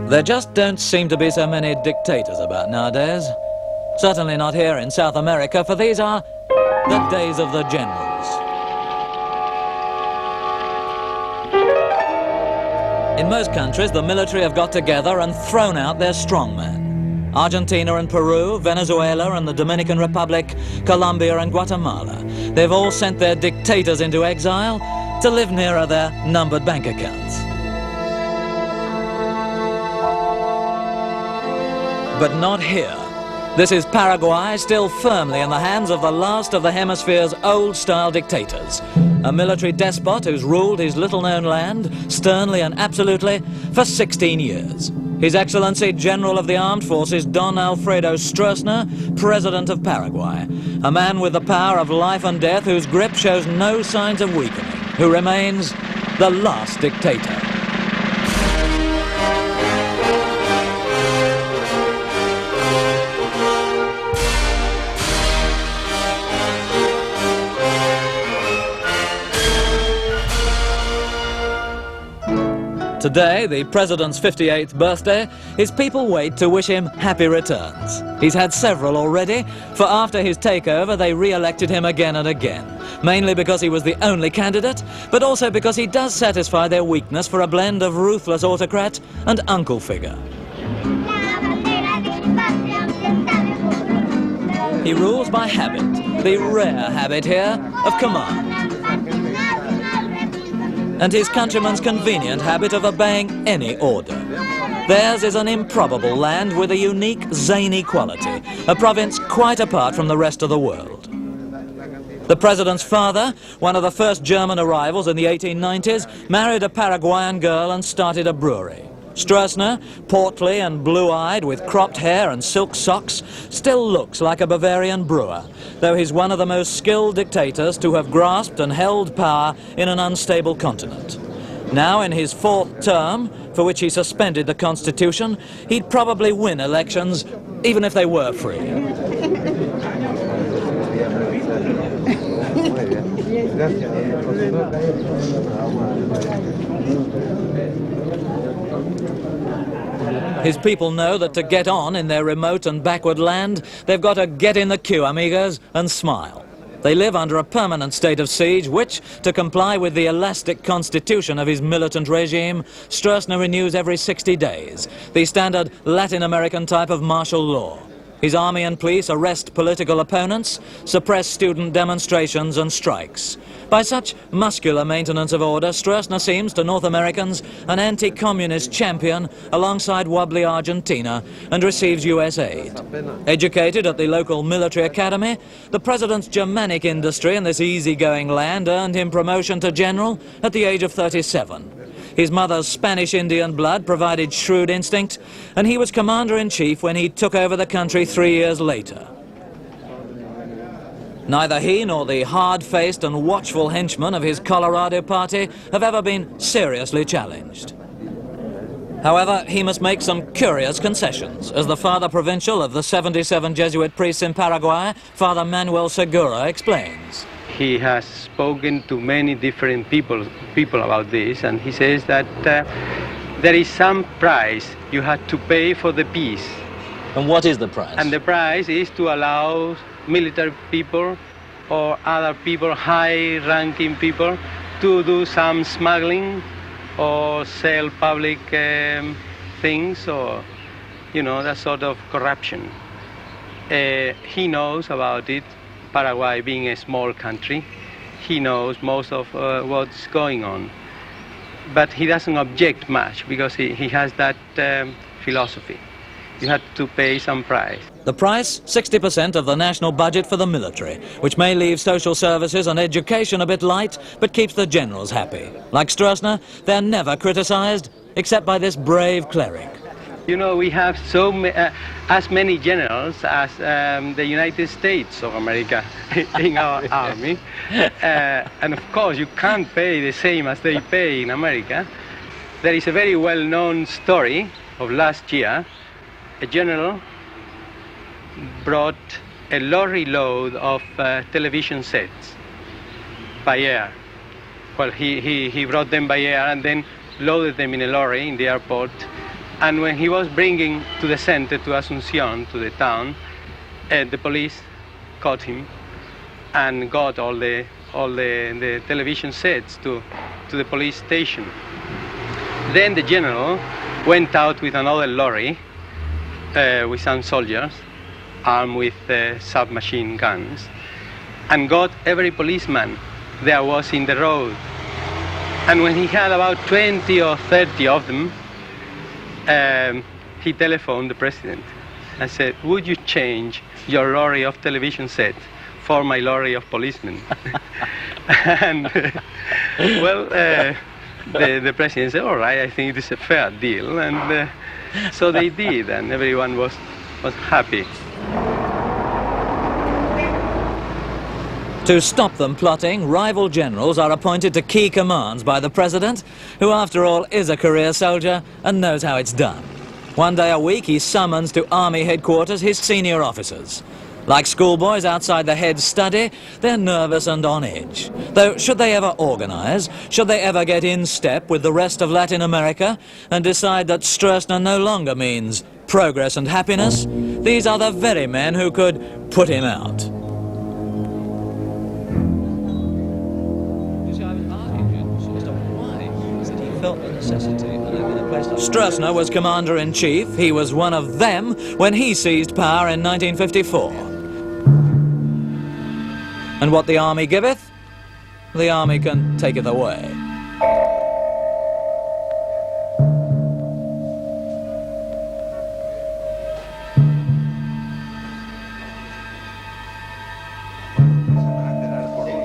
There just don't seem to be so many dictators about nowadays. Certainly not here in South America, for these are the days of the generals. In most countries, the military have got together and thrown out their strongman. Argentina and Peru, Venezuela and the Dominican Republic, Colombia and Guatemala. They've all sent their dictators into exile to live nearer their numbered bank accounts. But not here. This is Paraguay, still firmly in the hands of the last of the hemisphere's old-style dictators. A military despot who's ruled his little-known land, sternly and absolutely, for 16 years. His Excellency General of the Armed Forces, Don Alfredo Stroessner, President of Paraguay. A man with the power of life and death whose grip shows no signs of weakening, who remains the last dictator. Today, the president's 58th birthday, his people wait to wish him happy returns. He's had several already, for after his takeover they re-elected him again and again. Mainly because he was the only candidate, but also because he does satisfy their weakness for a blend of ruthless autocrat and uncle figure. He rules by habit, the rare habit here of command. And his countrymen's convenient habit of obeying any order. Theirs is an improbable land with a unique zany quality, a province quite apart from the rest of the world. The president's father, one of the first German arrivals in the 1890s, married a Paraguayan girl and started a brewery. Stroessner, portly and blue-eyed with cropped hair and silk socks, still looks like a Bavarian brewer, though he's one of the most skilled dictators to have grasped and held power in an unstable continent. Now, in his 4th term, for which he suspended the Constitution, he'd probably win elections, even if they were free. His people know that to get on in their remote and backward land, they've got to get in the queue, amigos, and smile. They live under a permanent state of siege, which, to comply with the elastic constitution of his militant regime, Stroessner renews every 60 days, the standard Latin American type of martial law. His army and police arrest political opponents, suppress student demonstrations and strikes. By such muscular maintenance of order, Stroessner seems to North Americans an anti-communist champion alongside wobbly Argentina and receives US aid. Educated at the local military academy, the president's Germanic industry in this easygoing land earned him promotion to general at the age of 37. His mother's Spanish Indian blood provided shrewd instinct, and he was commander-in-chief when he took over the country 3 years later. Neither he nor the hard-faced and watchful henchmen of his Colorado party have ever been seriously challenged. However, he must make some curious concessions, as the Father Provincial of the 77 Jesuit priests in Paraguay, Father Manuel Segura, explains. He has spoken to many different people about this, and he says that there is some price you have to pay for the peace. And what is the price? And the price is to allow military people or other people, high-ranking people, to do some smuggling or sell public things, or, you know, that sort of corruption. He knows about it. Paraguay being a small country, he knows most of what's going on. But he doesn't object much because he has that philosophy. You have to pay some price. The price, 60% of the national budget for the military, which may leave social services and education a bit light, but keeps the generals happy. Like Stroessner, they're never criticized, except by this brave cleric. You know, we have as many generals as the United States of America in our army. And of course, you can't pay the same as they pay in America. There is a very well-known story of last year. A general brought a lorry load of television sets by air. Well, he brought them by air and then loaded them in a lorry in the airport And when he was bringing to the center, to Asunción, to the town, the police caught him and got all the television sets to the police station. Then the general went out with another lorry with some soldiers armed with submachine guns and got every policeman there was in the road. And when he had about 20 or 30 of them, he telephoned the president and said, "Would you change your lorry of television set for my lorry of policemen?" And the president said, "All right, I think it is a fair deal." And so they did, and everyone was happy. To stop them plotting, rival generals are appointed to key commands by the president, who after all is a career soldier and knows how it's done. One day a week he summons to army headquarters his senior officers. Like schoolboys outside the head's study, they're nervous and on edge. Though, should they ever organize, should they ever get in step with the rest of Latin America and decide that Stroessner no longer means progress and happiness, these are the very men who could put him out. Stroessner was commander-in-chief. He was one of them when he seized power in 1954. And what the army giveth, the army can taketh away.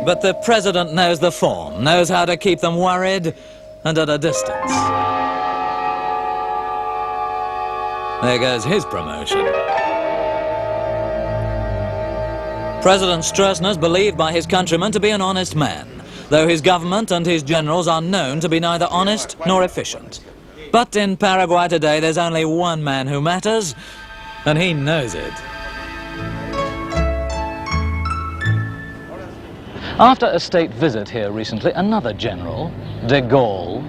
But the president knows the form, knows how to keep them worried and at a distance. There goes his promotion. President Stroessner is believed by his countrymen to be an honest man, though his government and his generals are known to be neither honest nor efficient. But in Paraguay today, there's only one man who matters, and he knows it. After a state visit here recently, another general, de Gaulle,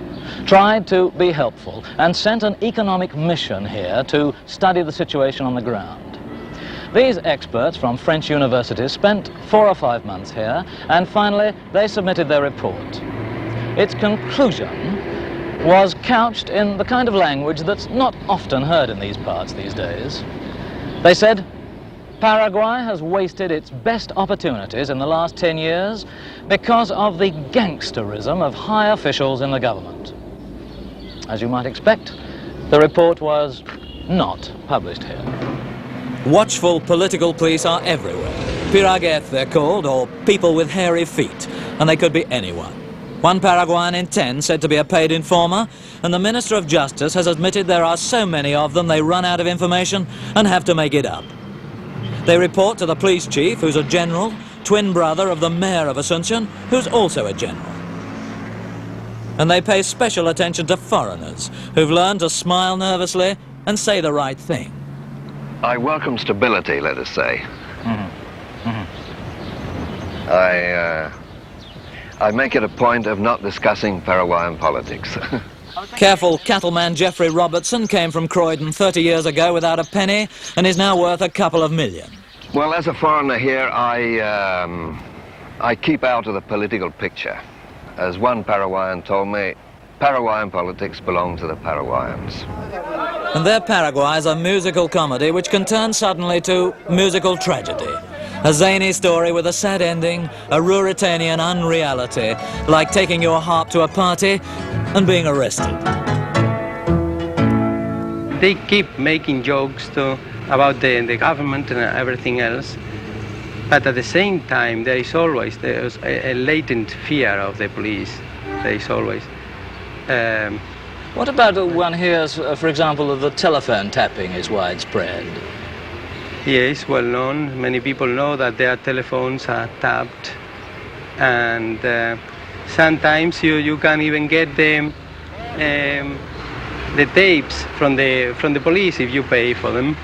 tried to be helpful and sent an economic mission here to study the situation on the ground. These experts from French universities spent 4 or 5 months here, and finally they submitted their report. Its conclusion was couched in the kind of language that's not often heard in these parts these days. They said, Paraguay has wasted its best opportunities in the last 10 years because of the gangsterism of high officials in the government. As you might expect, the report was not published here. Watchful political police are everywhere. Piraguet they're called, or people with hairy feet, and they could be anyone. One Paraguayan in 10 said to be a paid informer, and the Minister of Justice has admitted there are so many of them they run out of information and have to make it up. They report to the police chief, who's a general, twin brother of the mayor of Asunción, who's also a general. And they pay special attention to foreigners, who've learned to smile nervously and say the right thing. I welcome stability, let us say. I make it a point of not discussing Paraguayan politics. Careful cattleman Jeffrey Robertson came from Croydon 30 years ago without a penny and is now worth a couple of million. Well, as a foreigner here, I keep out of the political picture. As one Paraguayan told me, Paraguayan politics belong to the Paraguayans. And their Paraguay is a musical comedy which can turn suddenly to musical tragedy. A zany story with a sad ending, a Ruritanian unreality, like taking your harp to a party and being arrested. They keep making jokes about the government and everything else, but at the same time there's a latent fear of the police. There is always. What about one hears, for example, of the telephone tapping is widespread? Yes, well known. Many people know that their telephones are tapped, and sometimes you can even get the tapes from the police if you pay for them.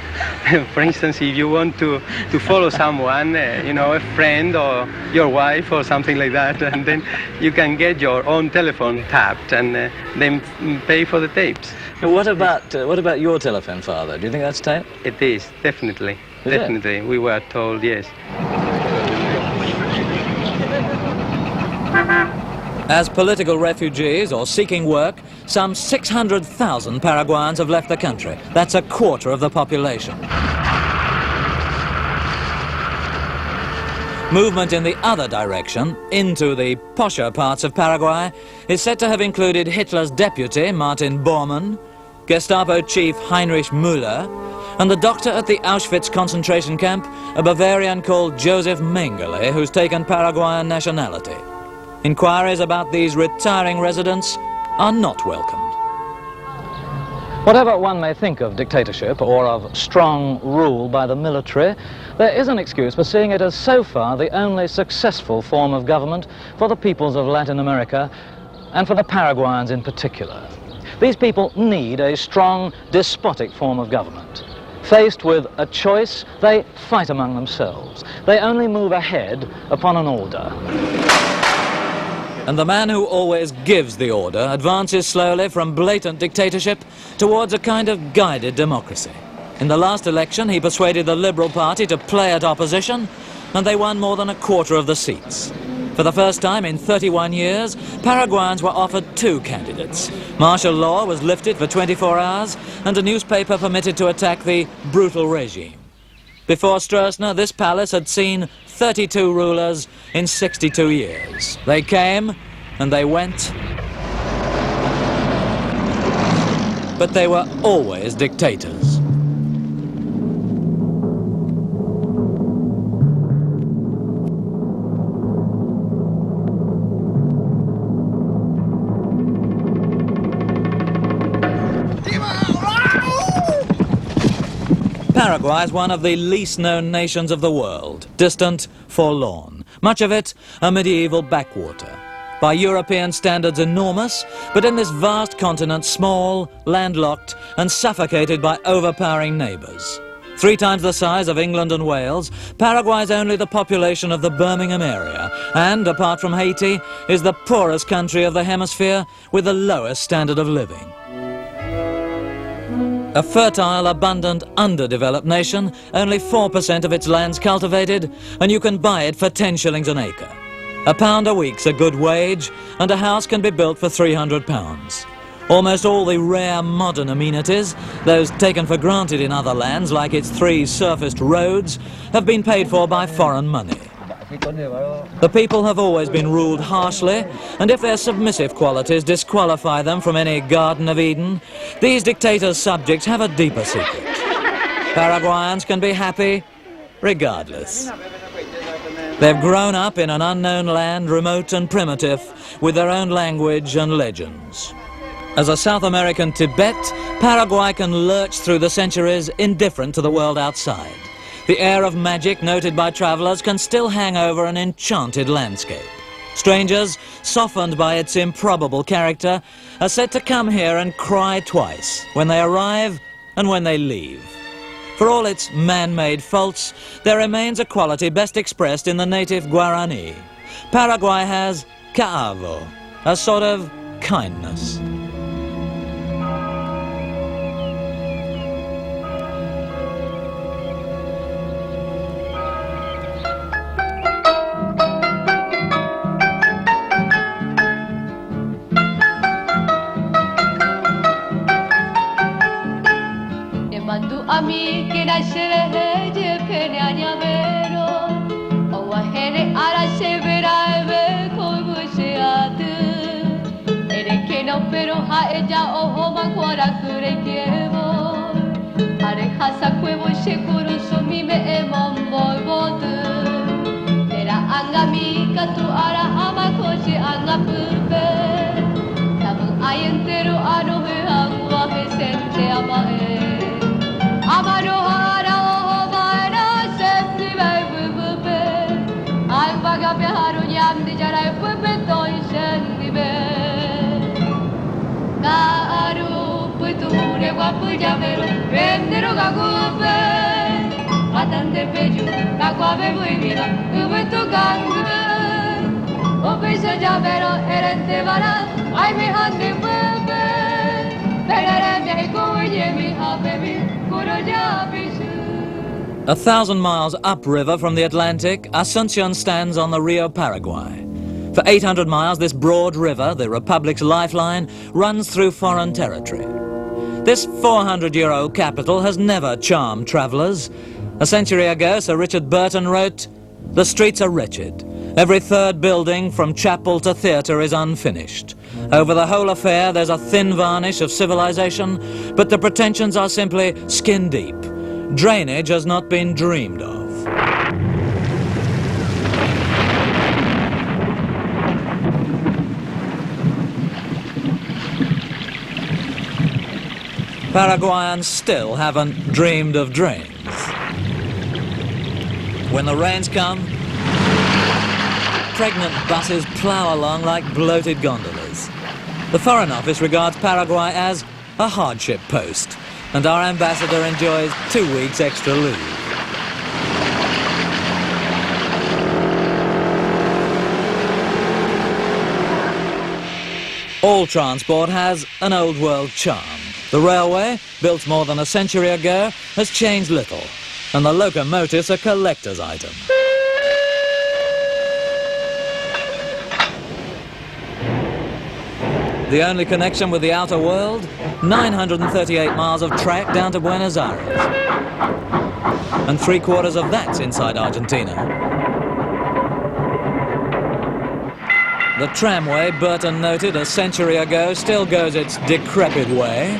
For instance, if you want to follow someone, a friend or your wife or something like that, and then you can get your own telephone tapped and then pay for the tapes. What about your telephone, Father? Do you think that's taped? It is, definitely. Is definitely. it? We were told, yes. As political refugees or seeking work, some 600,000 Paraguayans have left the country. That's a quarter of the population. Movement in the other direction, into the posher parts of Paraguay, is said to have included Hitler's deputy, Martin Bormann, Gestapo chief Heinrich Müller, and the doctor at the Auschwitz concentration camp, a Bavarian called Joseph Mengele, who's taken Paraguayan nationality. Inquiries about these retiring residents are not welcomed. Whatever one may think of dictatorship or of strong rule by the military, there is an excuse for seeing it as so far the only successful form of government for the peoples of Latin America and for the Paraguayans in particular. These people need a strong, despotic form of government. Faced with a choice, they fight among themselves. They only move ahead upon an order. And the man who always gives the order advances slowly from blatant dictatorship towards a kind of guided democracy. In the last election, he persuaded the Liberal Party to play at opposition, and they won more than a quarter of the seats. For the first time in 31 years, Paraguayans were offered two candidates. Martial law was lifted for 24 hours, and a newspaper permitted to attack the brutal regime. Before Stroessner, this palace had seen 32 rulers in 62 years. They came and they went, but they were always dictators. Paraguay is one of the least known nations of the world, distant, forlorn, much of it a medieval backwater. By European standards enormous, but in this vast continent small, landlocked and suffocated by overpowering neighbours. 3 times the size of England and Wales, Paraguay is only the population of the Birmingham area and, apart from Haiti, is the poorest country of the hemisphere with the lowest standard of living. A fertile, abundant, underdeveloped nation, only 4% of its land's cultivated, and you can buy it for 10 shillings an acre. £1 a week's a good wage, and a house can be built for £300. Almost all the rare modern amenities, those taken for granted in other lands like its 3 surfaced roads, have been paid for by foreign money. The people have always been ruled harshly, and if their submissive qualities disqualify them from any Garden of Eden, these dictators' subjects have a deeper secret. Paraguayans can be happy regardless. They've grown up in an unknown land, remote and primitive, with their own language and legends. As a South American Tibet, Paraguay can lurch through the centuries indifferent to the world outside. The air of magic noted by travellers can still hang over an enchanted landscape. Strangers, softened by its improbable character, are said to come here and cry twice, when they arrive and when they leave. For all its man-made faults, there remains a quality best expressed in the native Guarani. Paraguay has caavo, a sort of kindness. Ami que nascere de penanya vero o ahene ara severa ve como se ate ere que no pero ha ella o homa kwara kure kevo are hasa kwevo shekuru so mi me emon boy bot era angami katu ara hama koji anga purbe tabu ayentero aro he angwa he sente amae Amaro hara o vaina septi vai bube Al vaga beharo nyam di jarai bube toi sendi be Karu putu llavero, vendero gagupe, atande peju, gaguave buivira, gubeto gangue. O beso llavero, erente vara, ay mi hande bebe, perere mi kuye mi habebi, kuro jabisu. 1,000 miles upriver from the Atlantic, Asunción stands on the Rio Paraguay. For 800 miles, this broad river, the Republic's lifeline, runs through foreign territory. This 400-year-old capital has never charmed travellers. A century ago, Sir Richard Burton wrote, "The streets are wretched. Every third building, from chapel to theatre, is unfinished. Over the whole affair, there's a thin varnish of civilization, but the pretensions are simply skin deep. Drainage has not been dreamed of." Paraguayans still haven't dreamed of drains. When the rains come, pregnant buses plough along like bloated gondolas. The Foreign Office regards Paraguay as a hardship post, and our ambassador enjoys 2 weeks extra leave. All transport has an old world charm. The railway, built more than a century ago, has changed little, and the locomotive's a collector's item. The only connection with the outer world? 938 miles of track down to Buenos Aires. And 3/4 of that's inside Argentina. The tramway, Burton noted a century ago, still goes its decrepit way.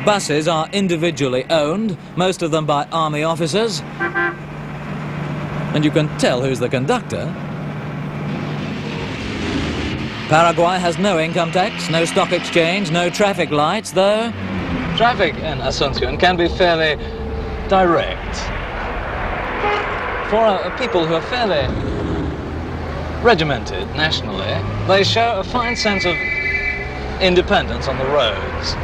Buses are individually owned, most of them by army officers. And you can tell who's the conductor. Paraguay has no income tax, no stock exchange, no traffic lights, though traffic in Asunción can be fairly direct. For people who are fairly regimented nationally, they show a fine sense of independence on the roads.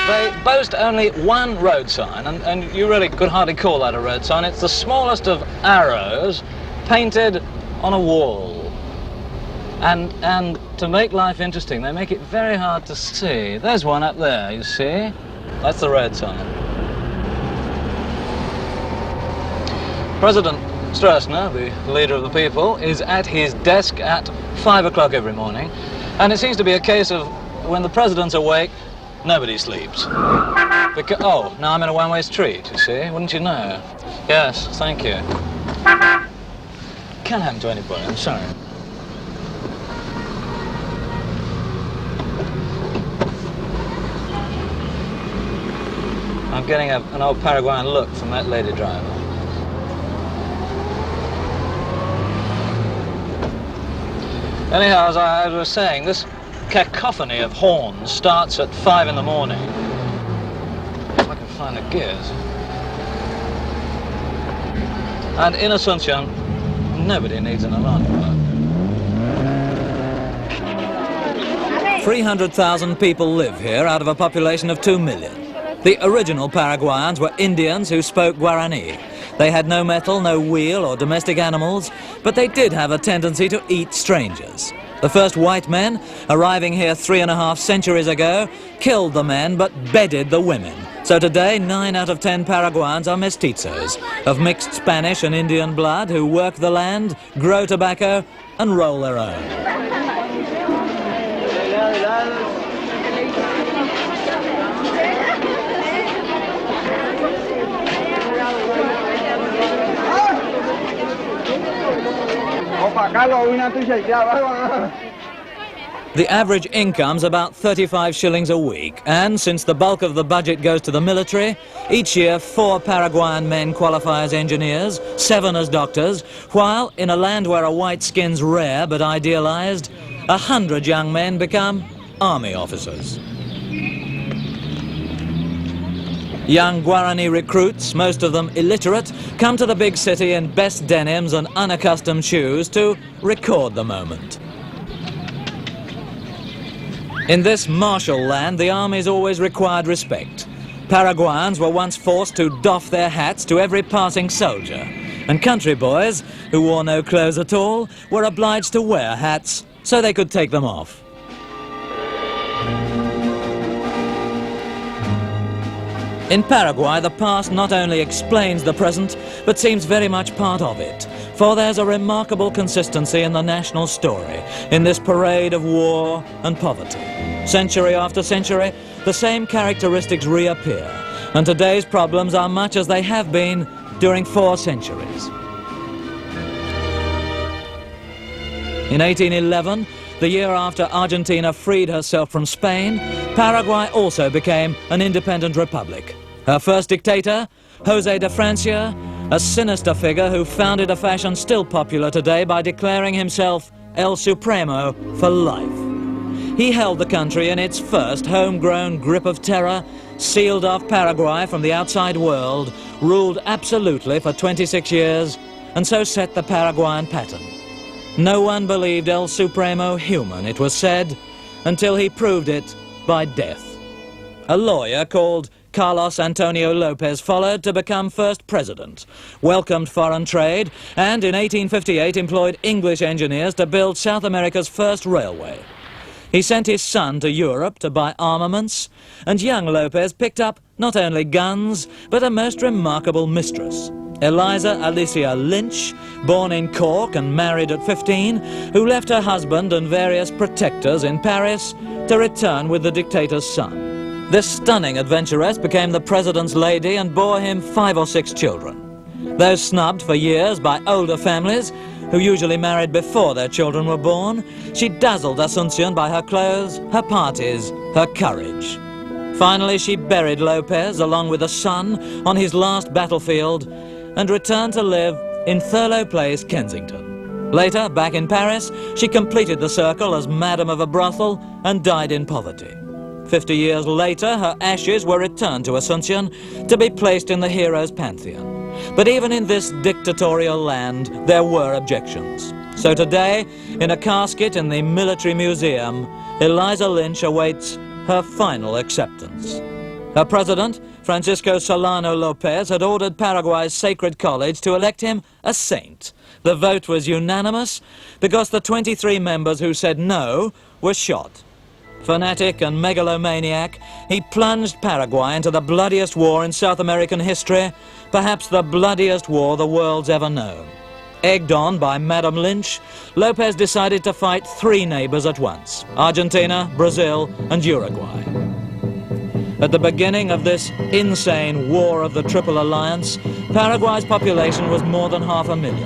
They boast only one road sign, and you really could hardly call that a road sign. It's the smallest of arrows painted on a wall. And to make life interesting, they make it very hard to see. There's one up there, you see? That's the road sign. President Stroessner, the leader of the people, is at his desk at 5 o'clock every morning, and it seems to be a case of when the president's awake, nobody sleeps. Oh, now I'm in a one-way street, you see? Wouldn't you know? Yes, thank you. Can't happen to anybody, I'm sorry. I'm getting an old Paraguayan look from that lady driver. Anyhow, as I was saying, this cacophony of horns starts at 5 in the morning. If I can find the gears. And in Asunción, nobody needs an alarm clock. 300,000 people live here out of a population of 2 million. The original Paraguayans were Indians who spoke Guarani. They had no metal, no wheel or domestic animals, but they did have a tendency to eat strangers. The first white men, arriving here 3.5 centuries ago, killed the men but bedded the women. So today, 9 out of 10 Paraguayans are mestizos, of mixed Spanish and Indian blood, who work the land, grow tobacco and roll their own. The average income's about 35 shillings a week, and since the bulk of the budget goes to the military, each year 4 Paraguayan men qualify as engineers, 7 as doctors, while in a land where a white skin's rare but idealized, 100 young men become army officers. Young Guarani recruits, most of them illiterate, come to the big city in best denims and unaccustomed shoes to record the moment. In this martial land, the armies always required respect. Paraguayans were once forced to doff their hats to every passing soldier, and country boys, who wore no clothes at all, were obliged to wear hats so they could take them off. In Paraguay, the past not only explains the present, but seems very much part of it. For there's a remarkable consistency in the national story, in this parade of war and poverty. Century after century, the same characteristics reappear, and today's problems are much as they have been during 4 centuries. In 1811, the year after Argentina freed herself from Spain, Paraguay also became an independent republic. Her first dictator, José de Francia, a sinister figure who founded a fashion still popular today by declaring himself El Supremo for life. He held the country in its first homegrown grip of terror, sealed off Paraguay from the outside world, ruled absolutely for 26 years, and so set the Paraguayan pattern. No one believed El Supremo human, it was said, until he proved it by death. A lawyer called Carlos Antonio Lopez followed to become first president, welcomed foreign trade, and in 1858 employed English engineers to build South America's first railway. He sent his son to Europe to buy armaments, and young Lopez picked up not only guns, but a most remarkable mistress, Eliza Alicia Lynch, born in Cork and married at 15, who left her husband and various protectors in Paris to return with the dictator's son. This stunning adventuress became the president's lady and bore him 5 or 6 children. Though snubbed for years by older families, who usually married before their children were born, she dazzled Asuncion by her clothes, her parties, her courage. Finally, she buried Lopez along with a son on his last battlefield and returned to live in Thurlow Place, Kensington. Later, back in Paris, she completed the circle as madam of a brothel and died in poverty. 50 years later, her ashes were returned to Asuncion to be placed in the hero's pantheon. But even in this dictatorial land, there were objections. So today, in a casket in the Military Museum, Eliza Lynch awaits her final acceptance. Her president, Francisco Solano Lopez, had ordered Paraguay's Sacred College to elect him a saint. The vote was unanimous because the 23 members who said no were shot. Fanatic and megalomaniac, he plunged Paraguay into the bloodiest war in South American history, perhaps the bloodiest war the world's ever known. Egged on by Madame Lynch, Lopez decided to fight 3 neighbors at once: Argentina, Brazil, and Uruguay. At the beginning of this insane War of the Triple Alliance, Paraguay's population was more than 500,000.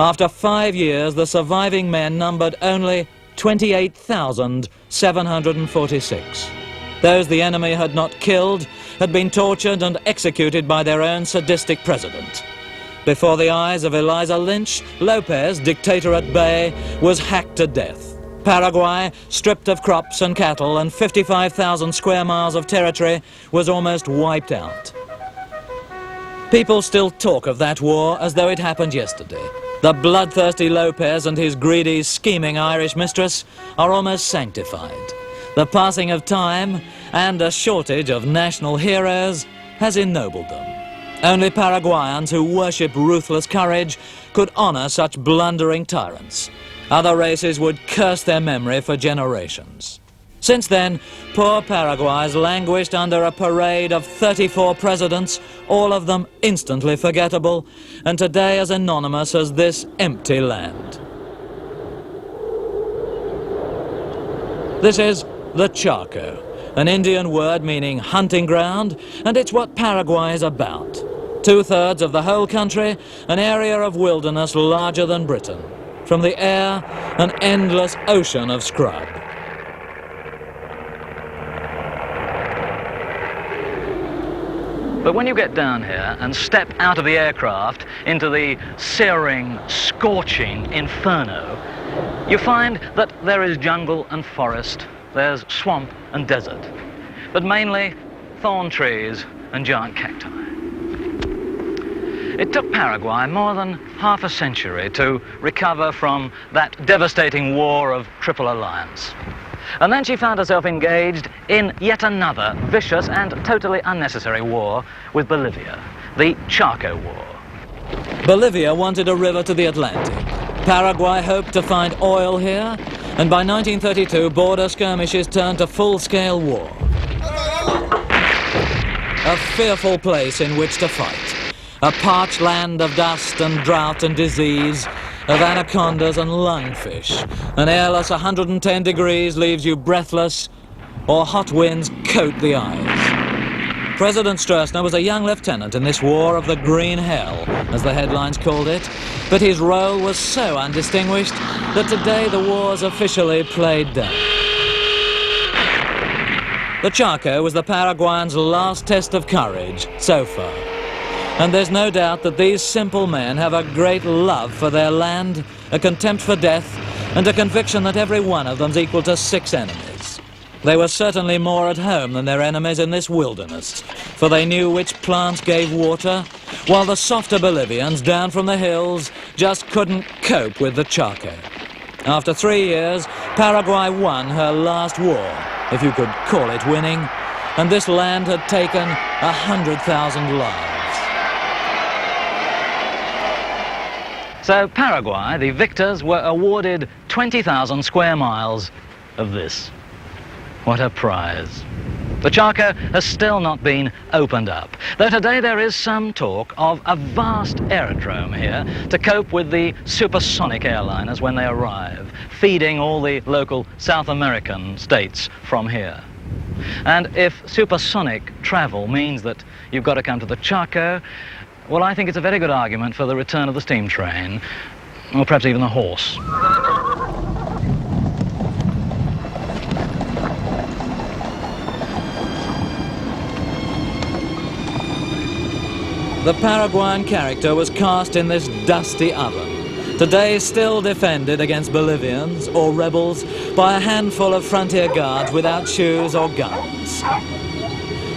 After 5 years, the surviving men numbered only 28,746. Those the enemy had not killed had been tortured and executed by their own sadistic president. Before the eyes of Eliza Lynch, Lopez, dictator at bay, was hacked to death. Paraguay, stripped of crops and cattle and 55,000 square miles of territory, was almost wiped out. People still talk of that war as though it happened yesterday. The bloodthirsty Lopez and his greedy, scheming Irish mistress are almost sanctified. The passing of time and a shortage of national heroes has ennobled them. Only Paraguayans who worship ruthless courage could honor such blundering tyrants. Other races would curse their memory for generations. Since then, poor Paraguay has languished under a parade of 34 presidents, all of them instantly forgettable, and today as anonymous as this empty land. This is the Chaco, an Indian word meaning hunting ground, and it's what Paraguay is about. 2/3 of the whole country, an area of wilderness larger than Britain. From the air, an endless ocean of scrub. But when you get down here and step out of the aircraft into the searing, scorching inferno, you find that there is jungle and forest, there's swamp and desert, but mainly thorn trees and giant cacti. It took Paraguay more than half a century to recover from that devastating war of Triple Alliance. And then she found herself engaged in yet another vicious and totally unnecessary war with Bolivia, the Chaco War. Bolivia wanted a river to the Atlantic. Paraguay hoped to find oil here, and by 1932 border skirmishes turned to full-scale war. A fearful place in which to fight. A parched land of dust and drought and disease, of anacondas and lungfish. An airless 110 degrees leaves you breathless, or hot winds coat the eyes. President Stroessner was a young lieutenant in this war of the green hell, as the headlines called it, but his role was so undistinguished that today the war's officially played down. The Chaco was the Paraguayans' last test of courage so far. And there's no doubt that these simple men have a great love for their land, a contempt for death, and a conviction that every one of them's equal to 6 enemies. They were certainly more at home than their enemies in this wilderness, for they knew which plants gave water, while the softer Bolivians down from the hills just couldn't cope with the Chaco. After 3 years, Paraguay won her last war, if you could call it winning, and this land had taken 100,000 lives. So Paraguay, the victors, were awarded 20,000 square miles of this. What a prize. The Chaco has still not been opened up, though today there is some talk of a vast aerodrome here to cope with the supersonic airliners when they arrive, feeding all the local South American states from here. And if supersonic travel means that you've got to come to the Chaco, well, I think it's a very good argument for the return of the steam train, or perhaps even the horse. The Paraguayan character was cast in this dusty oven, today still defended against Bolivians or rebels by a handful of frontier guards without shoes or guns.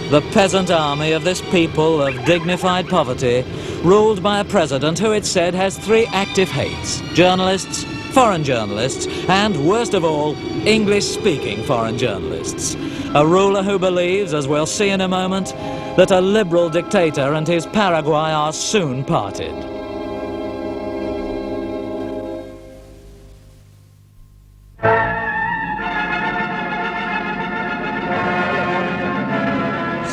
The peasant army of this people of dignified poverty, ruled by a president who, it's said, has 3 active hates: journalists, foreign journalists, and, worst of all, English-speaking foreign journalists. A ruler who believes, as we'll see in a moment, that a liberal dictator and his Paraguay are soon parted.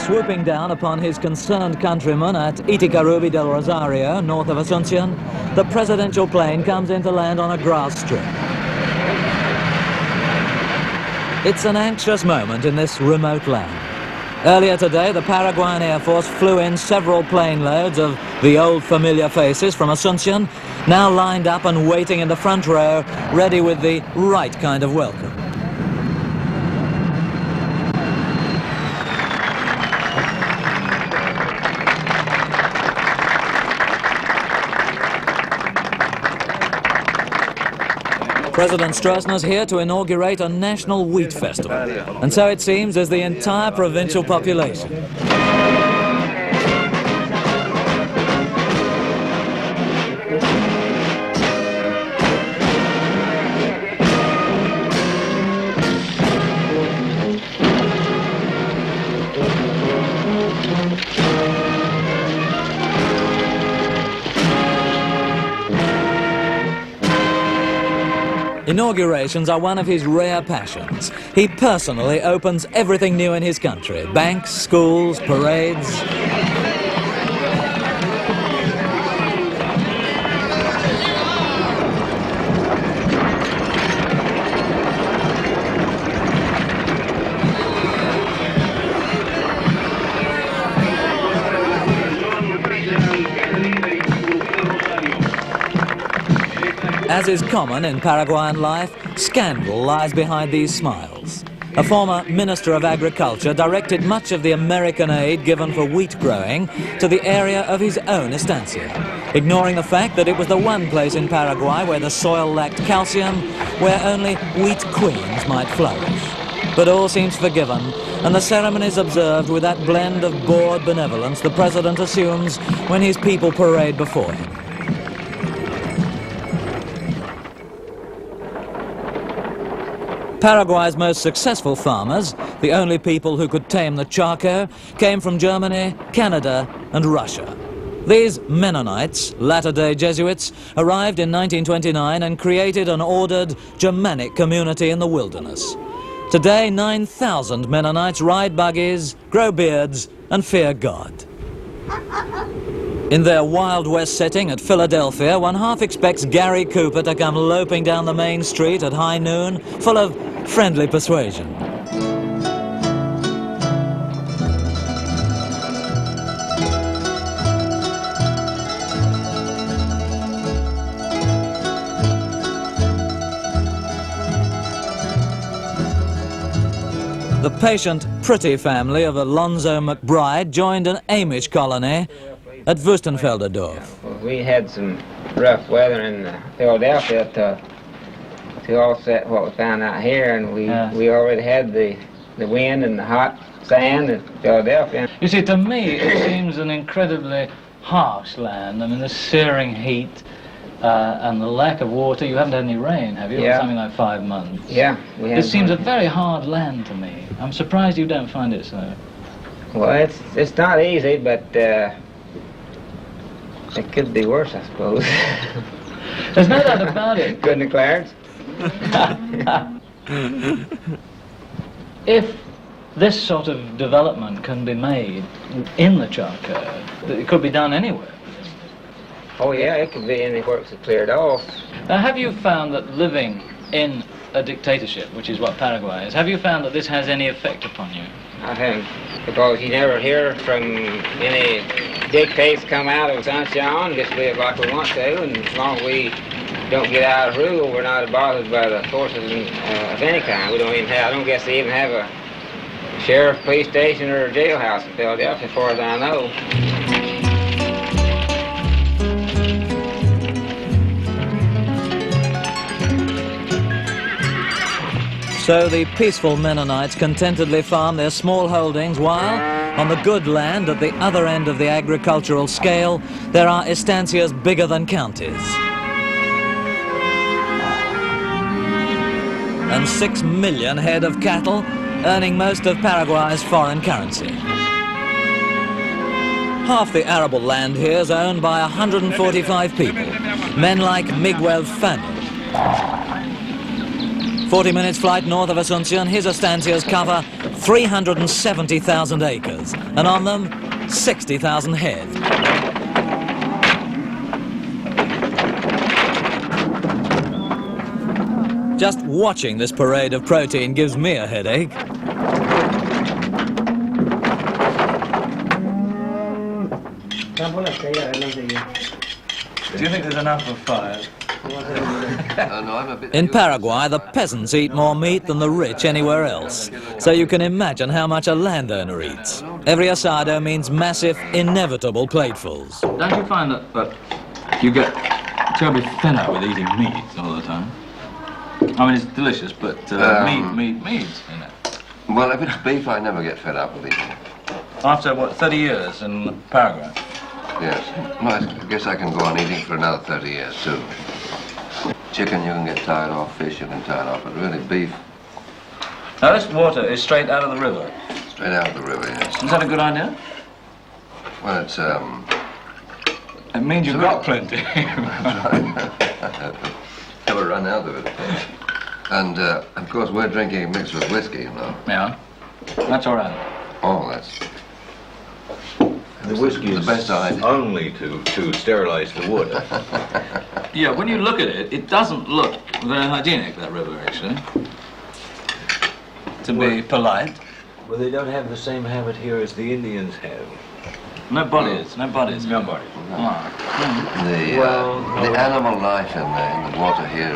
Swooping down upon his concerned countrymen at Iticarubi del Rosario, north of Asuncion, the presidential plane comes in to land on a grass strip. It's an anxious moment in this remote land. Earlier today, the Paraguayan Air Force flew in several plane loads of the old familiar faces from Asuncion, now lined up and waiting in the front row, ready with the right kind of welcome. President Stroessner's here to inaugurate a national wheat festival, and so it seems is the entire provincial population. Inaugurations are one of his rare passions. He personally opens everything new in his country: banks, schools, parades. As is common in Paraguayan life, scandal lies behind these smiles. a former Minister of Agriculture, directed much of the American aid given for wheat growing to the area of his own estancia, ignoring the fact that it was the one place in Paraguay where the soil lacked calcium, where only wheat queens might flourish. But all seems forgiven, and the ceremonies observed with that blend of bored benevolence the president assumes when his people parade before him. Paraguay's most successful farmers, the only people who could tame the charco, came from Germany, Canada, and Russia. These Mennonites, latter-day Jesuits, arrived in 1929 and created an ordered Germanic community in the wilderness. Today, 9,000 Mennonites ride buggies, grow beards, and fear God. In their Wild West setting at Philadelphia, one half expects Gary Cooper to come loping down the main street at high noon, full of friendly persuasion. The patient, pretty family of Alonzo McBride joined an Amish colony at Wüstenfelderdorf. We had some rough weather in Philadelphia to offset what we found out here, and we already had the wind and the hot sand in Philadelphia. You see, to me, it seems an incredibly harsh land. I mean, the searing heat and the lack of water. You haven't had any rain, have you? Yeah. Something like 5 months. Yeah, we had. It seems a very hard land to me. I'm surprised you don't find it so. Well, it's not easy, but it could be worse, I suppose. There's no doubt about it. Couldn't have, Clarence? If this sort of development can be made in the charco, it could be done anywhere. Oh yeah, it could be anywhere it's cleared off. Now, have you found that living in a dictatorship, which is what Paraguay is, have you found that this has any effect upon you? I haven't, because you never hear from any dictates come out of sunshine, just live like we want to, and as long as we don't get out of rule, we're not bothered by the forces of any kind. We don't even have, I don't guess they even have a sheriff, police station, or a jailhouse in Philadelphia, as far as I know. So the peaceful Mennonites contentedly farm their small holdings while, on the good land at the other end of the agricultural scale, there are estancias bigger than counties. And 6 million head of cattle, earning most of Paraguay's foreign currency. Half the arable land here is owned by 145 people, men like Miguel Fano. 40 minutes flight north of Asunción, his estancias cover 370,000 acres, and on them, 60,000 head. Just watching this parade of protein gives me a headache. Do you think there's enough for 5? In Paraguay, the peasants eat more meat than the rich anywhere else, so you can imagine how much a landowner eats. Every asado means massive, inevitable platefuls. Don't you find that you get terribly fed up with eating meat all the time? I mean, it's delicious, but meat's in it. Well, if it's beef, I never get fed up with eating. After, what, 30 years in Paraguay? Yes. No, I guess I can go on eating for another 30 years, too. Chicken you can get tired of, fish you can tire off, but really beef. Now, this water is straight out of the river. Straight out of the river, yes. Is that a good idea? Well, it's, It means you've got plenty. Never run out of it. And, of course, we're drinking it mixed with whiskey, you know. Yeah. That's all right. Oh, that's... The whiskey the is best idea. only to sterilize the wood. Yeah, when you look at it, it doesn't look very hygienic, that river, actually. To be polite. Well, they don't have the same habit here as the Indians have. No bodies, no bodies. No bodies. Oh. The animal life in the water here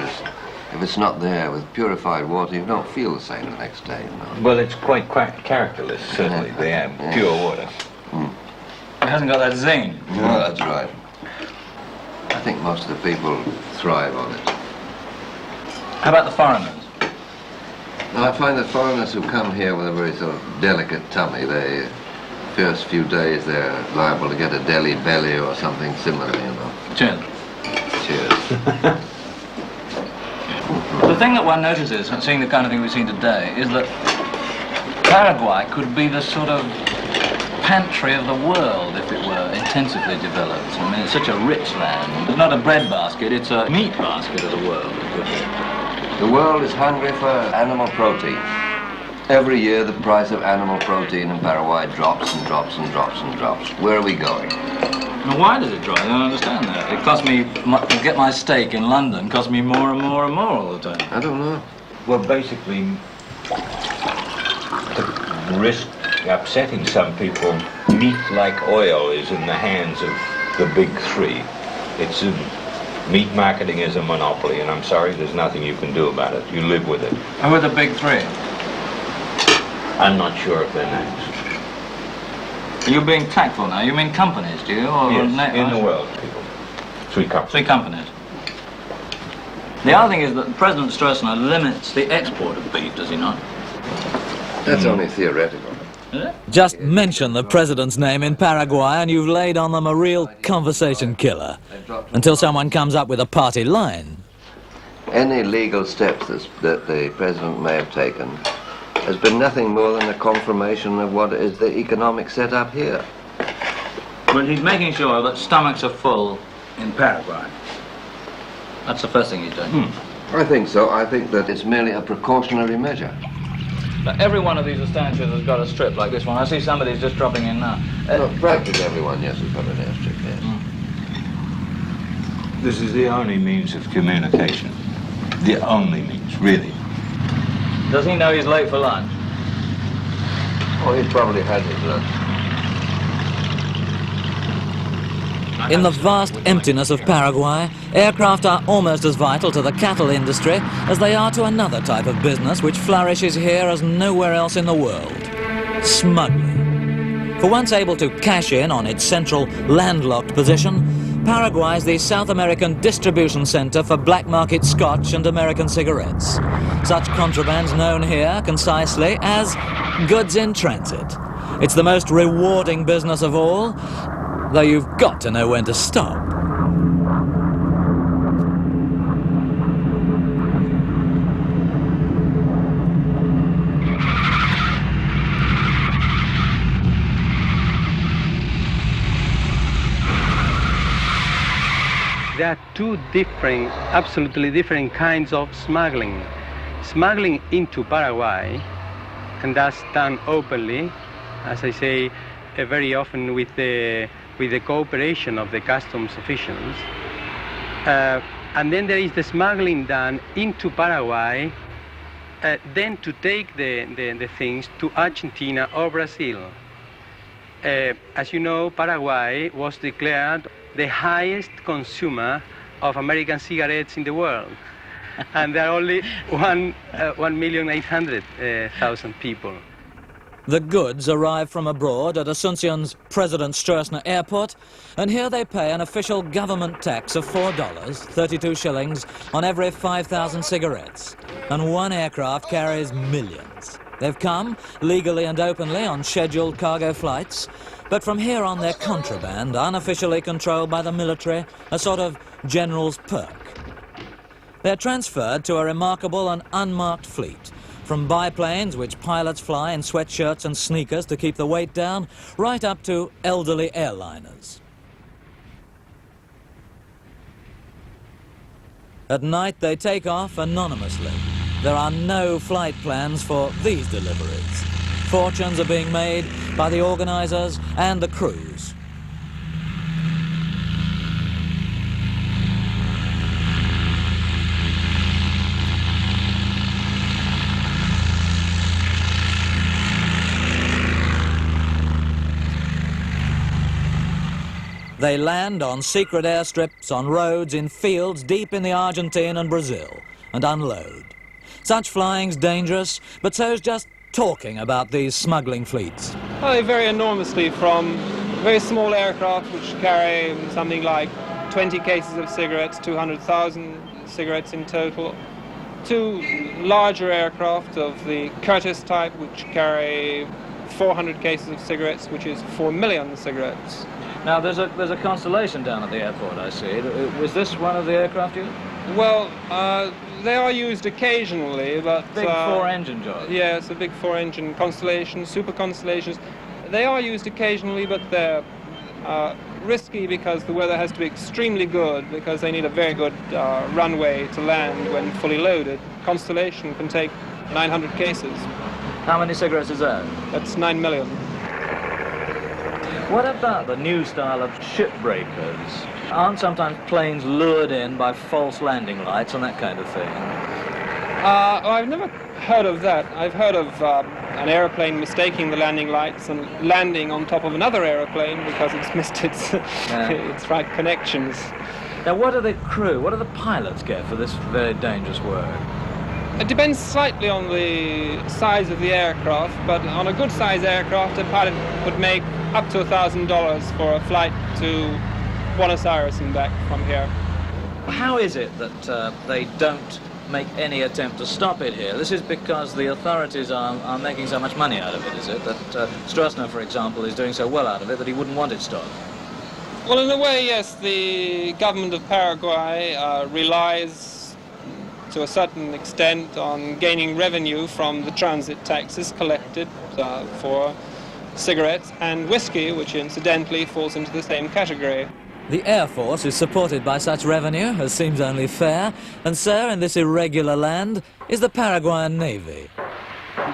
If it's not there with purified water, you don't feel the same the next day, you know. Well, it's quite characterless, certainly. They have pure water. It hasn't got that zing. No, that's right. I think most of the people thrive on it. How about the foreigners? Now, I find that foreigners who come here with a very sort of delicate tummy, the first few days they're liable to get a deli belly or something similar, you know. Cheers. Cheers. The thing that one notices, seeing the kind of thing we've seen today, is that Paraguay could be the sort of pantry of the world if it were intensively developed. I mean, it's such a rich land. It's not a bread basket, it's a meat basket of the world. The world is hungry for animal protein. Every year the price of animal protein in Paraguay drops and drops and drops and drops. Where are we going? Now, why does it drop? I don't understand that. It costs me, to get my steak in London, costs me more and more and more all the time. I don't know. Well, basically, the risk upsetting some people, meat like oil is in the hands of the big three. Meat marketing is a monopoly, and I'm sorry, there's nothing you can do about it. You live with it. And with the big three? I'm not sure of their names. You're being tactful now. You mean companies, do you? Or Yes, in the world, people. Three companies. Three companies. The other thing is that President Stroessner limits the export of beef, does he not? That's only theoretical. Is it? Just mention the president's name in Paraguay and you've laid on them a real conversation killer. Until someone comes up with a party line. Any legal steps that the president may have taken has been nothing more than a confirmation of what is the economic setup here. Well, he's making sure that stomachs are full in Paraguay. That's the first thing he's doing. I think so. I think that it's merely a precautionary measure. Now, every one of these estancias has got a strip like this one. I see somebody's just dropping in now. Practically everyone, yes, has got an airstrip, yes. This is the only means of communication. The only means, really. Does he know he's late for lunch? Oh, he's probably had his lunch. In the vast emptiness of Paraguay, aircraft are almost as vital to the cattle industry as they are to another type of business which flourishes here as nowhere else in the world: smuggling. For once able to cash in on its central landlocked position, Paraguay is the South American distribution centre for black market Scotch and American cigarettes. Such contraband's known here concisely as goods in transit. It's the most rewarding business of all, though you've got to know when to stop. There are two different, absolutely different kinds of smuggling. Smuggling into Paraguay, and that's done openly, as I say, very often with the cooperation of the customs officials. And then there is the smuggling done into Paraguay, then to take the things to Argentina or Brazil. As you know, Paraguay was declared the highest consumer of American cigarettes in the world. And there are only 1,800,000 people. The goods arrive from abroad at Asunción's President Stroessner Airport, and here they pay an official government tax of $4, 32 shillings, on every 5,000 cigarettes. And one aircraft carries millions. They've come, legally and openly, on scheduled cargo flights, but from here on they're contraband, unofficially controlled by the military, a sort of general's perk. They're transferred to a remarkable and unmarked fleet, from biplanes which pilots fly in sweatshirts and sneakers to keep the weight down, right up to elderly airliners. At night they take off anonymously. There are no flight plans for these deliveries. Fortunes are being made by the organisers and the crews. They land on secret airstrips, on roads, in fields deep in the Argentine and Brazil. and unload. Such flying's dangerous, but so's just talking about these smuggling fleets. Well, they vary enormously from very small aircraft which carry something like 20 cases of cigarettes, 200,000 cigarettes in total, to larger aircraft of the Curtiss type which carry 400 cases of cigarettes, which is 4 million cigarettes. Now, there's a Constellation down at the airport, I see. Was this one of the aircraft used? Well, they are used occasionally, but... Big four-engine job. Yes, a big four-engine Constellation, Super Constellations. They are used occasionally, but they're risky because the weather has to be extremely good, because they need a very good runway to land when fully loaded. Constellation can take 900 cases. How many cigarettes is that? That's 9 million. What about the new style of shipbreakers? Aren't sometimes planes lured in by false landing lights and that kind of thing? I've never heard of that. I've heard of an aeroplane mistaking the landing lights and landing on top of another aeroplane because it's missed its right connections. Now, what do the crew, what do the pilots get for this very dangerous work? It depends slightly on the size of the aircraft, but on a good-sized aircraft, a pilot would make up to $1,000 for a flight to Buenos Aires and back from here. How is it that they don't make any attempt to stop it here? This is because the authorities are making so much money out of it, is it? That Stroessner, for example, is doing so well out of it that he wouldn't want it stopped? Well, in a way, yes. The government of Paraguay relies to a certain extent on gaining revenue from the transit taxes collected for cigarettes and whiskey, which incidentally falls into the same category. The Air Force is supported by such revenue as seems only fair, and so in this irregular land is the Paraguayan Navy.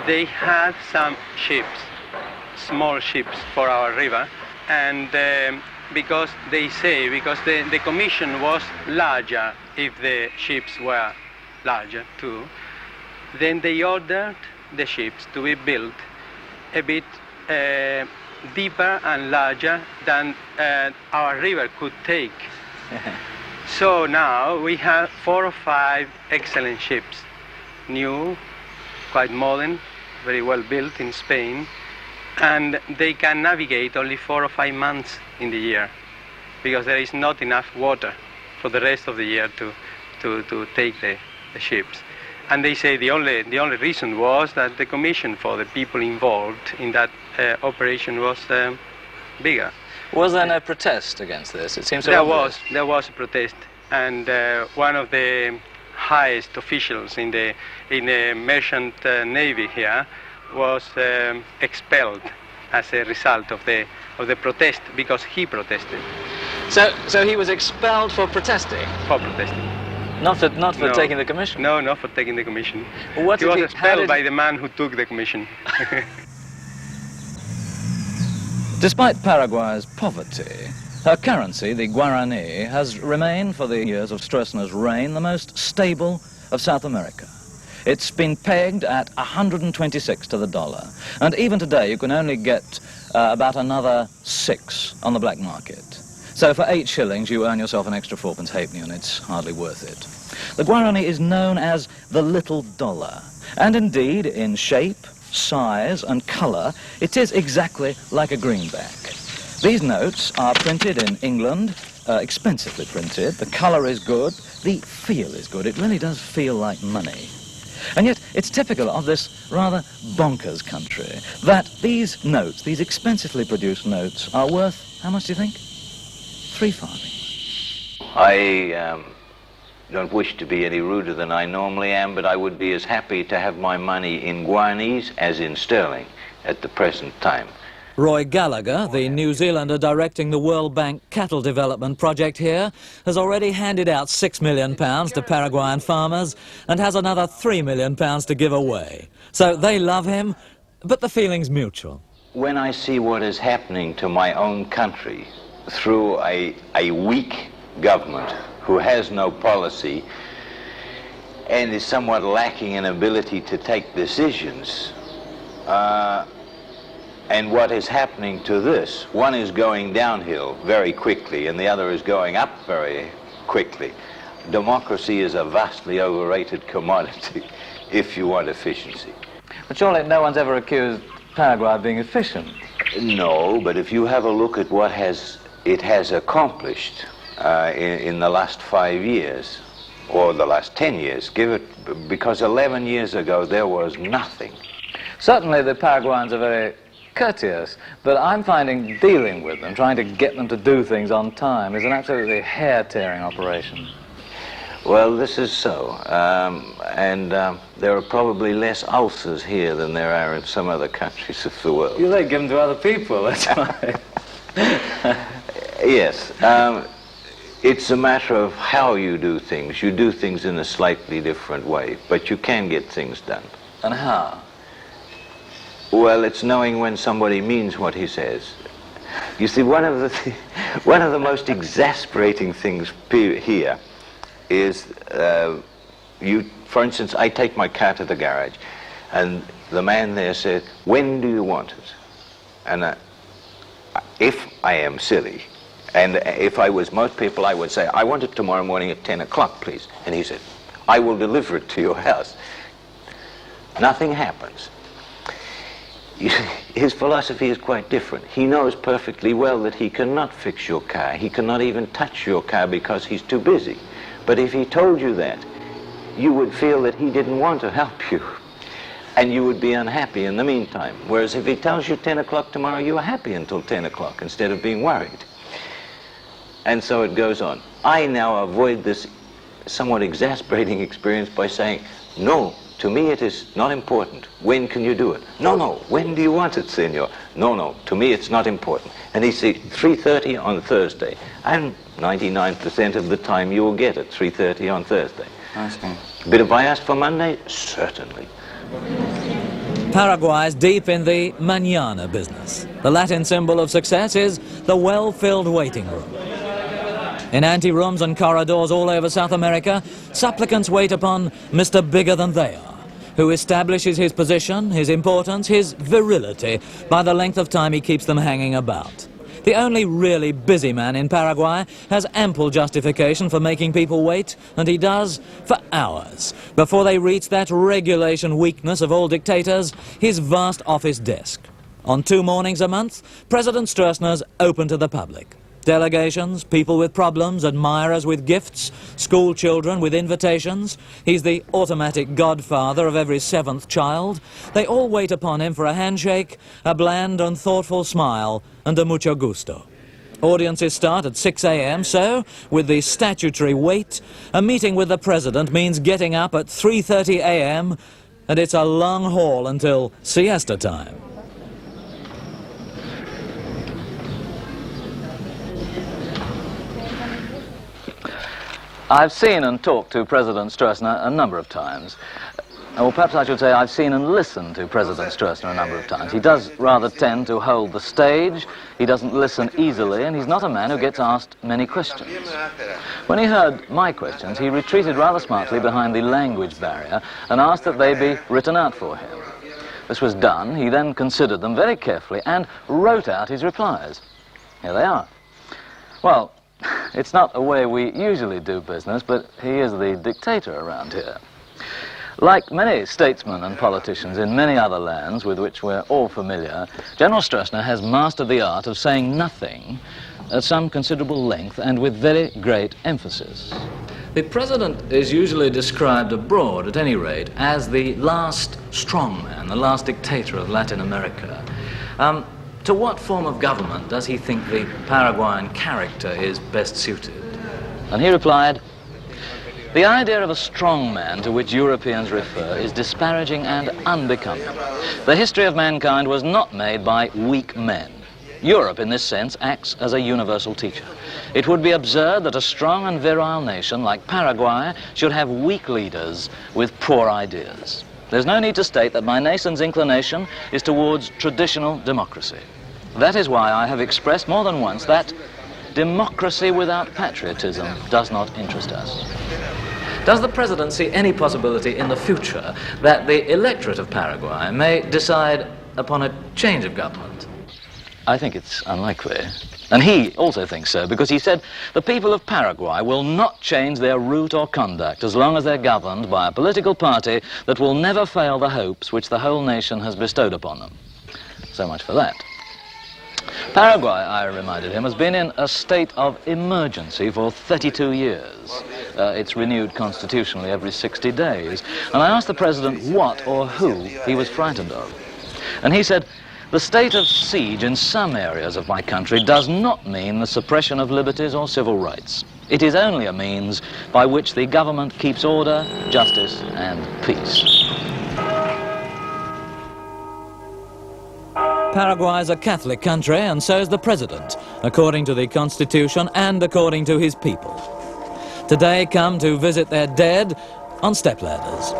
They had some ships, small ships for our river, and because the commission was larger if the ships were larger too, then they ordered the ships to be built a bit deeper and larger than our river could take. So now we have 4 or 5 excellent ships, new, quite modern, very well built in Spain, and they can navigate only 4 or 5 months in the year because there is not enough water for the rest of the year to take the ships. And they say the only reason was that the commission for the people involved in that operation was bigger. Was there no protest against this? It seems so there was a protest, and one of the highest officials in the merchant navy here was expelled as a result of the protest because he protested. So he was expelled for protesting? For protesting. Not for taking the commission? No, not for taking the commission. Well, he was expelled by the man who took the commission. Despite Paraguay's poverty, her currency, the Guarani, has remained for the years of Stroessner's reign the most stable of South America. It's been pegged at 126 to the dollar, and even today you can only get about another 6 on the black market. So for 8 shillings you earn yourself an extra 4 pence halfpenny, and it's hardly worth it. The Guarani is known as the little dollar, and indeed in shape, size and colour it is exactly like a greenback. These notes are printed in England, expensively printed. The colour is good, the feel is good. It really does feel like money. And yet it's typical of this rather bonkers country that these notes, these expensively produced notes, are worth, how much do you think? 3 farthings. I don't wish to be any ruder than I normally am, but I would be as happy to have my money in guaranis as in sterling at the present time. Roy Gallagher, the New Zealander directing the World Bank cattle development project here, has already handed out £6 million to Paraguayan farmers and has another £3 million to give away. So they love him, but the feeling's mutual. When I see what is happening to my own country through a weak government who has no policy and is somewhat lacking in ability to take decisions, and what is happening to this, one is going downhill very quickly and the other is going up very quickly. democracy is a vastly overrated commodity if you want efficiency. But surely no one's ever accused Paraguay of being efficient. No, but if you have a look at what it has accomplished in the last 5 years, or the last 10 years, because 11 years ago there was nothing. Certainly the Paraguayans are very courteous, but I'm finding dealing with them, trying to get them to do things on time, is an absolutely hair-tearing operation. Well, this is so, and there are probably less ulcers here than there are in some other countries of the world. They give them to other people, that's why. Yes, it's a matter of how you do things. You do things in a slightly different way, but you can get things done. And how? Well, it's knowing when somebody means what he says. You see, one of the most exasperating things here is, for instance, I take my car to the garage, and the man there says, "When do you want it?" And if I am silly, and if I was most people, I would say, "I want it tomorrow morning at 10 o'clock, please." And he said, "I will deliver it to your house." Nothing happens. His philosophy is quite different. He knows perfectly well that he cannot fix your car. He cannot even touch your car because he's too busy. But if he told you that, you would feel that he didn't want to help you. And you would be unhappy in the meantime. Whereas if he tells you 10 o'clock tomorrow, you are happy until 10 o'clock instead of being worried. And so it goes on. I now avoid this somewhat exasperating experience by saying, "No, to me it is not important. When can you do it?" "No, no, when do you want it, senor?" "No, no, to me it's not important." And he says, 3:30 on Thursday. And 99% of the time you will get it, 3:30 on Thursday. I see. But if I ask for Monday, certainly. Paraguay's deep in the mañana business. The Latin symbol of success is the well-filled waiting room. In anterooms and corridors all over South America, supplicants wait upon Mr. Bigger Than They Are, who establishes his position, his importance, his virility by the length of time he keeps them hanging about. The only really busy man in Paraguay has ample justification for making people wait, and he does for hours, before they reach that regulation weakness of all dictators, his vast office desk. On 2 mornings a month, President Stroessner's open to the public. Delegations, people with problems, admirers with gifts, school children with invitations. He's the automatic godfather of every 7th child. They all wait upon him for a handshake, a bland and thoughtful smile, and a mucho gusto. Audiences start at 6 a.m., so, with the statutory wait, a meeting with the president means getting up at 3:30 a.m., and it's a long haul until siesta time. I've seen and talked to President Stroessner a number of times. Or perhaps I should say I've seen and listened to President Stroessner a number of times. He does rather tend to hold the stage, he doesn't listen easily, and he's not a man who gets asked many questions. When he heard my questions, he retreated rather smartly behind the language barrier and asked that they be written out for him. This was done. He then considered them very carefully and wrote out his replies. Here they are. Well, it's not a way we usually do business, but he is the dictator around here. Like many statesmen and politicians in many other lands with which we're all familiar, General Stroessner has mastered the art of saying nothing at some considerable length and with very great emphasis. The president is usually described abroad, at any rate, as the last strongman, the last dictator of Latin America. To what form of government does he think the Paraguayan character is best suited? And he replied, "The idea of a strongman to which Europeans refer is disparaging and unbecoming. The history of mankind was not made by weak men. Europe, in this sense, acts as a universal teacher. It would be absurd that a strong and virile nation like Paraguay should have weak leaders with poor ideas. There's no need to state that my nation's inclination is towards traditional democracy. That is why I have expressed more than once that democracy without patriotism does not interest us." Does the president see any possibility in the future that the electorate of Paraguay may decide upon a change of government? I think it's unlikely. And he also thinks so, because he said the people of Paraguay will not change their route or conduct as long as they're governed by a political party that will never fail the hopes which the whole nation has bestowed upon them. So much for that. Paraguay, I reminded him, has been in a state of emergency for 32 years. It's renewed constitutionally every 60 days. And I asked the president what or who he was frightened of. And he said, the state of siege in some areas of my country does not mean the suppression of liberties or civil rights. It is only a means by which the government keeps order, justice, and peace. Paraguay is a Catholic country, and so is the president, according to the constitution and according to his people. Today come to visit their dead on stepladders.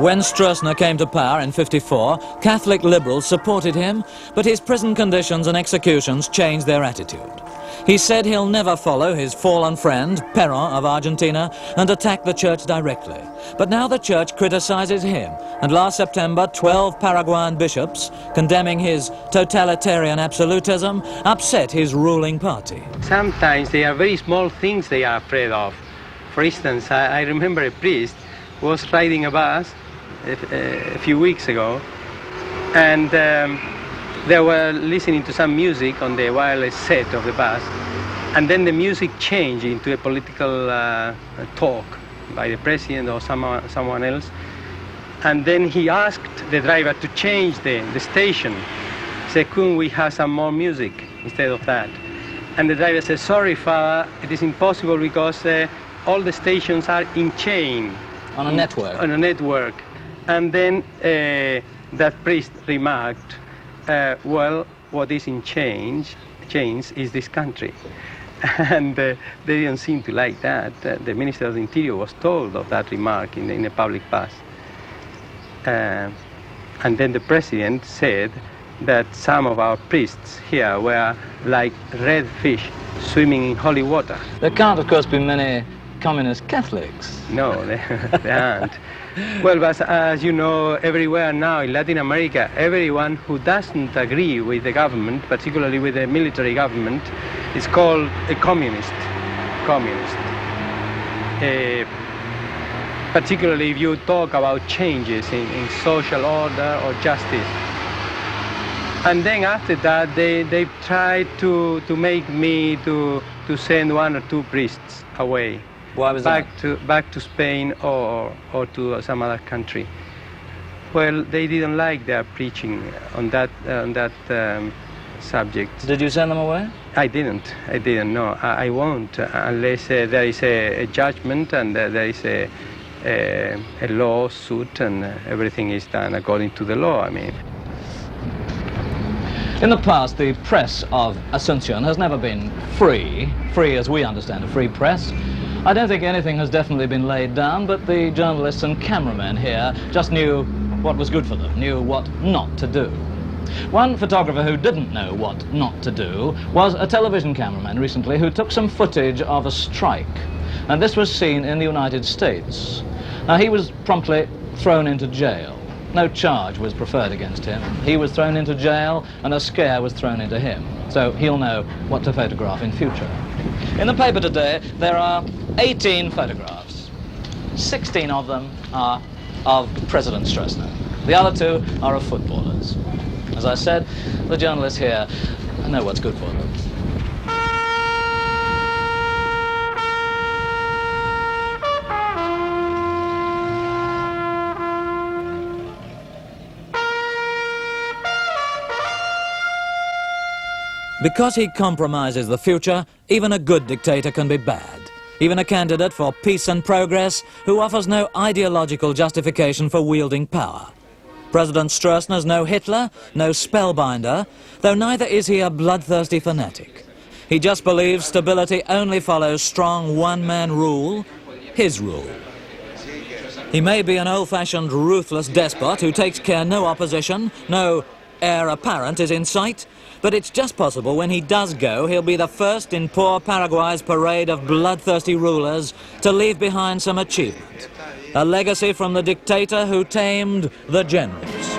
When Stroessner came to power in '54, Catholic liberals supported him, but his prison conditions and executions changed their attitude. He said he'll never follow his fallen friend, Perón of Argentina, and attack the church directly. But now the church criticizes him, and last September 12 Paraguayan bishops, condemning his totalitarian absolutism, upset his ruling party. Sometimes they are very small things they are afraid of. For instance, I remember a priest was riding a bus a few weeks ago, and they were listening to some music on the wireless set of the bus, and then the music changed into a political talk by the president or someone else, and then he asked the driver to change the station. He said, couldn't we have some more music instead of that? And the driver said, sorry, Father, it is impossible because all the stations are in chain. On a network. On a network. And then that priest remarked, well, what is in chains is this country. And they didn't seem to like that. The Minister of the Interior was told of that remark in a public bus. And then the president said that some of our priests here were like red fish swimming in holy water. There can't, of course, be many communist Catholics. No, they aren't. Well, but as you know, everywhere now in Latin America, everyone who doesn't agree with the government, particularly with the military government, is called a communist. Particularly if you talk about changes in social order or justice. And then after that, they tried to make me to send one or two priests away. Why was back to Spain or to some other country. Well, they didn't like their preaching on that subject. Did you send them away? I didn't. No, I won't unless there is a judgment and there is a lawsuit and everything is done according to the law. I mean. In the past, the press of Asuncion has never been free as we understand a free press. I don't think anything has definitely been laid down, but the journalists and cameramen here just knew what was good for them, knew what not to do. One photographer who didn't know what not to do was a television cameraman recently who took some footage of a strike. And this was seen in the United States. Now, he was promptly thrown into jail. No charge was preferred against him. He was thrown into jail and a scare was thrown into him. So he'll know what to photograph in future. In the paper today, there are 18 photographs. 16 of them are of President Stroessner. The other 2 are of footballers. As I said, the journalists here know what's good for them. Because he compromises the future, even a good dictator can be bad. Even a candidate for peace and progress who offers no ideological justification for wielding power. President Stroessner's no Hitler, no spellbinder, though neither is he a bloodthirsty fanatic. He just believes stability only follows strong one-man rule, his rule. He may be an old-fashioned, ruthless despot who takes care no opposition, no heir apparent is in sight, but it's just possible when he does go, he'll be the first in poor Paraguay's parade of bloodthirsty rulers to leave behind some achievement. A legacy from the dictator who tamed the generals.